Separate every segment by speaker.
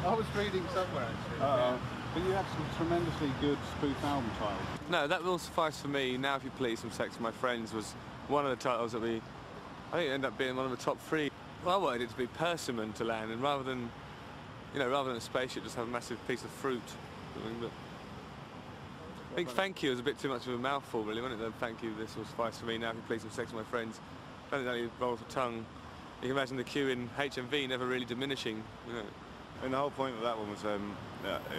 Speaker 1: I was reading somewhere, actually.
Speaker 2: But you had some tremendously good spoof album titles.
Speaker 3: No, That Will Suffice for Me, Now If You Please from Sex with My Friends was one of the titles that I think it ended up being one of the top 3. Well, I wanted it to be persimmon to land, and rather than a spaceship, just have a massive piece of fruit. But I think Thank You was a bit too much of a mouthful, really, wasn't it? Thank You, This Will Suffice for Me, Now If You Please from Sex with My Friends. I don't think that really rolls the tongue. You can imagine the Q in HMV never really diminishing, you know.
Speaker 4: And the whole point of that one was it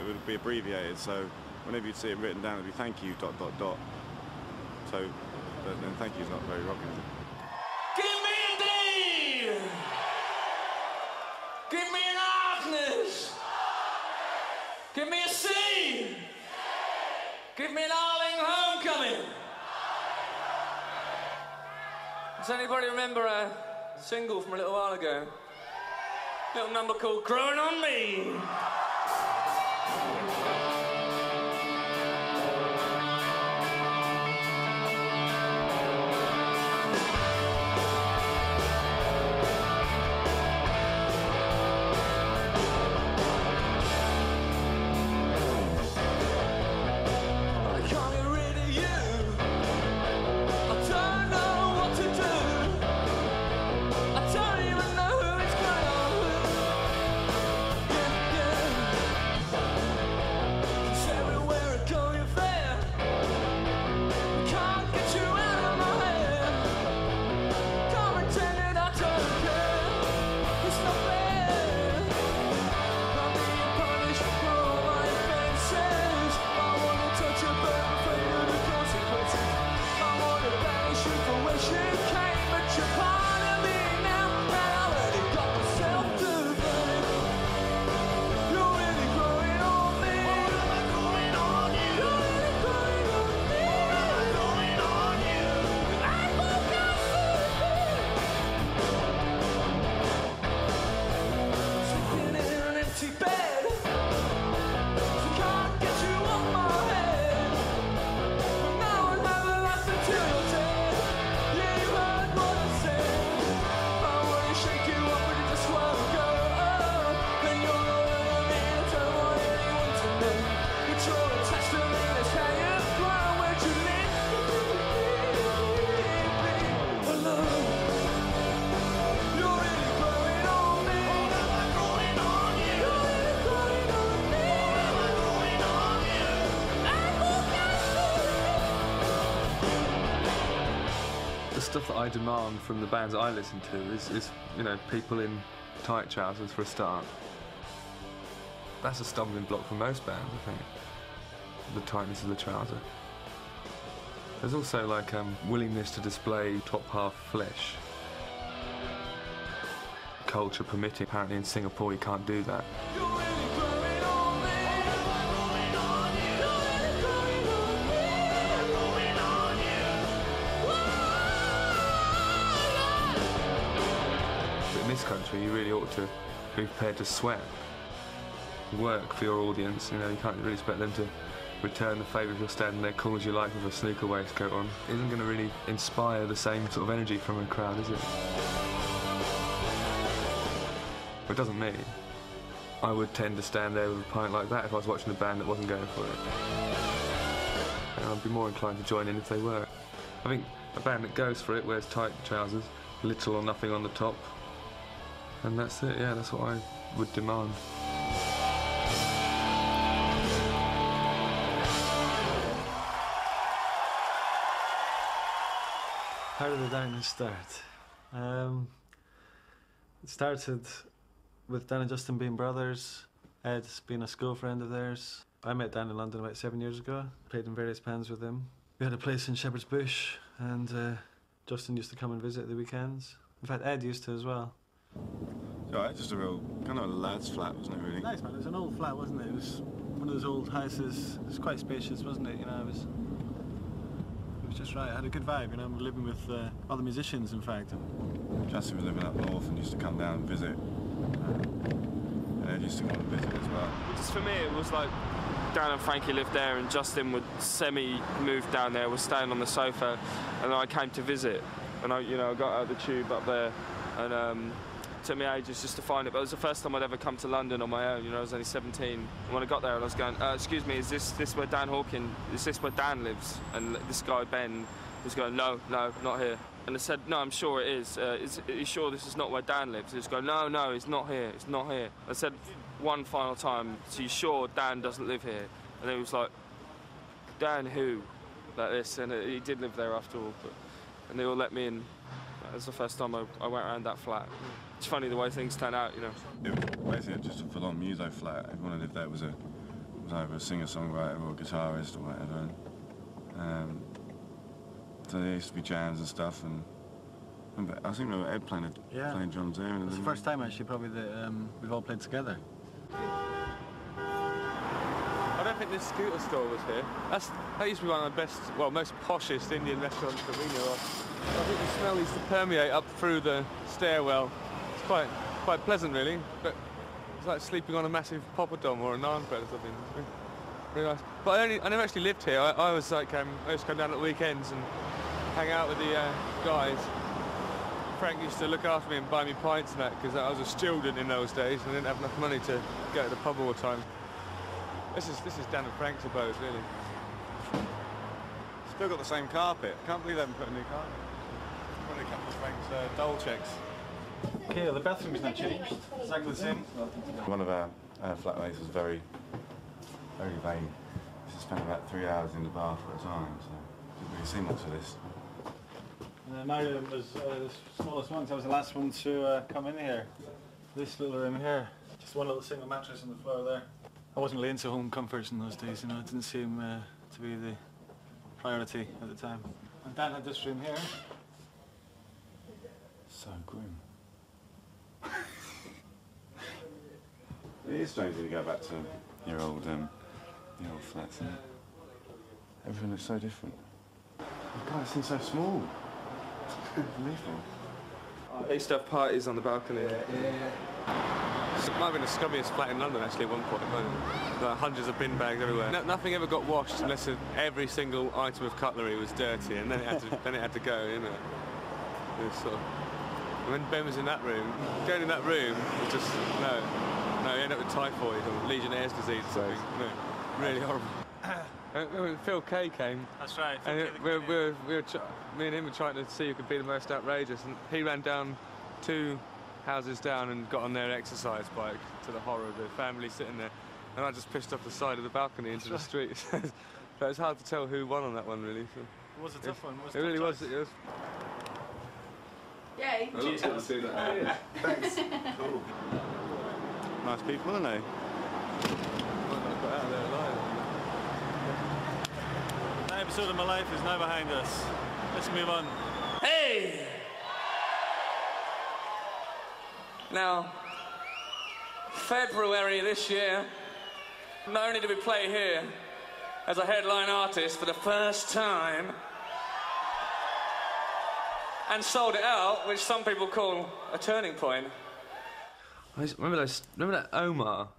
Speaker 4: would be abbreviated, so whenever you'd see it written down, it'd be thank you, ... So, then thank you's not very rocking, is it?
Speaker 5: Give me a D! Give me an Agnes! Give me a C! Give me an Arling Homecoming! Does anybody remember a single from a little while ago? Little number called Growing on Me.
Speaker 3: Stuff that I demand from the bands that I listen to is people in tight trousers for a start. That's a stumbling block for most bands, I think. The tightness of the trouser. There's also willingness to display top half flesh. Culture permitting. Apparently in Singapore you can't do that. In this country, you really ought to be prepared to sweat, work for your audience. You can't really expect them to return the favour if you're standing there cool as you like with a snooker waistcoat on. It isn't going to really inspire the same sort of energy from a crowd, is it? But it doesn't mean I would tend to stand there with a pint like that if I was watching a band that wasn't going for it. And I'd be more inclined to join in if they were. I think a band that goes for it wears tight trousers, little or nothing on the top. And that's it, yeah, that's what I would demand.
Speaker 6: How did the Darkness start? It started with Dan and Justin being brothers, Ed being a school friend of theirs. I met Dan in London about 7 years ago, played in various bands with him. We had a place in Shepherd's Bush, and Justin used to come and visit at the weekends. In fact, Ed used to as well.
Speaker 4: So just a real kind of a lad's flat, wasn't it, really?
Speaker 6: Nice, man. It was an old flat, wasn't it? It was one of those old houses. It was quite spacious, wasn't it? It was just right. It had a good vibe, We're living with other musicians, in fact.
Speaker 4: Justin was living up north and used to come down and visit. And Ed used to come and visit as well.
Speaker 7: Just for me, it was like Dan and Frankie lived there, and Justin would semi-move down there, was staying on the sofa, and then I came to visit. And I got out of the tube up there, and took me ages just to find it, but it was the first time I'd ever come to London on my own. You know, I was only 17. And when I got there, I was going, excuse me, is this where Dan Hawkins, is this where Dan lives? And this guy, Ben, was going, no, not here. And I said, no, I'm sure it is. Are you sure this is not where Dan lives? He was going, no, it's not here, it's not here. I said one final time, so you sure Dan doesn't live here? And he was like, Dan who? Like this, and he did live there after all. And they all let me in. That was the first time I went around that flat. It's funny the way things turn out, you know.
Speaker 4: It was basically just a full-on muso flat. Everyone who lived there was either a singer-songwriter or a guitarist or whatever. So there used to be jams and stuff, and I think we were Ed playing drums there.
Speaker 2: It was the first time actually probably that we've all played together.
Speaker 3: I don't think this scooter store was here. That used to be one of the best, well, most poshest Indian restaurants that we know of. I think the smell used to permeate up through the stairwell. It's quite pleasant, really, but it's like sleeping on a massive poppadom or a naan bread or something. It's really nice. But I never actually lived here. I was like, I used to come down at the weekends and hang out with the guys. Frank used to look after me and buy me pints and that, because I was a student in those days and I didn't have enough money to go to the pub all the time. This is Dan and Frank's abode, really.
Speaker 2: Still got the same carpet. Can't believe they haven't put a new carpet. Probably a couple of Frank's dole checks. Okay, the bathroom is not changed. Exactly the same.
Speaker 4: One of our flatmates was very vain. He used to spend about 3 hours in the bath at a time, so didn't really see much of this.
Speaker 2: My room was the smallest one, so I was the last one to come in here. This little room here. Just one little single mattress on the floor there. I wasn't really into home comforts in those days, you know, it didn't seem to be the priority at the time. And Dan had this room here.
Speaker 4: So grim. It is strange when you go back to your old flats, and everything looks so different. God, it seems so small. Unbelievable.
Speaker 3: I used to have parties on the balcony. It might have been the scummiest flat in London, actually, at one point. There were hundreds of bin bags everywhere. Nothing ever got washed unless every single item of cutlery was dirty, and then it had to go, you know. It was sort of, when Ben was in that room, going in that room was just, no, you end up with typhoid or Legionnaire's disease or something. No, really horrible. When Phil Kay came,
Speaker 2: That's right.
Speaker 3: and me and him were trying to see who could be the most outrageous, and he ran down 2 houses down and got on their exercise bike, to the horror of the family sitting there, and I just pissed off the side of the balcony into the street. So it's hard to tell who won on that one, really. So
Speaker 2: It was a tough one.
Speaker 3: it really was.
Speaker 8: Yay.
Speaker 3: I looked forward to see that. Yeah. Thanks. Cool.
Speaker 2: Nice people, aren't they?
Speaker 3: Got out of there alive.
Speaker 2: That episode of my life is now behind us. Let's move on.
Speaker 5: Hey! Now, February this year, not only did we play here as a headline artist for the first time, and sold it out, which some people call a turning point.
Speaker 3: Remember that Omar?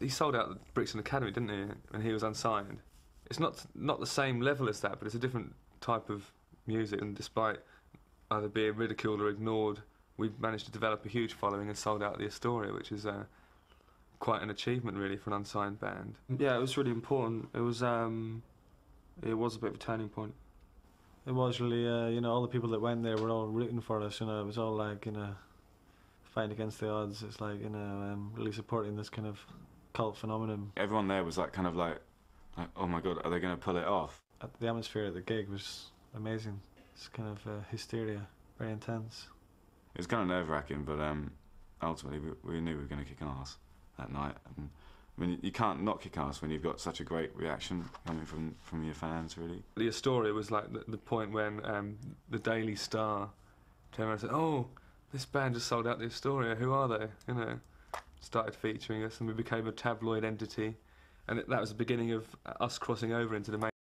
Speaker 3: He sold out the Brixton Academy, didn't he? And he was unsigned. It's not the same level as that, but it's a different type of music. And despite either being ridiculed or ignored, we've managed to develop a huge following and sold out the Astoria, which is quite an achievement, really, for an unsigned band. Yeah, it was really important. It was a bit of a turning point. It was really, you know, all the people that went there were all rooting for us, you know, it was all like, you know, fighting against the odds. It's like, you know, really supporting this kind of cult phenomenon.
Speaker 4: Everyone there was like, kind of like, oh my God, are they going to pull it off?
Speaker 6: The atmosphere at the gig was amazing. It's kind of hysteria, very intense.
Speaker 4: It was kind of nerve-wracking, but ultimately we knew we were going to kick ass that night. And, I mean, you can't not kick ass when you've got such a great reaction coming from your fans, really.
Speaker 3: The Astoria was like the point when the Daily Star turned around and said, "Oh, this band just sold out the Astoria. Who are they?" You know, started featuring us, and we became a tabloid entity, and that was the beginning of us crossing over into the main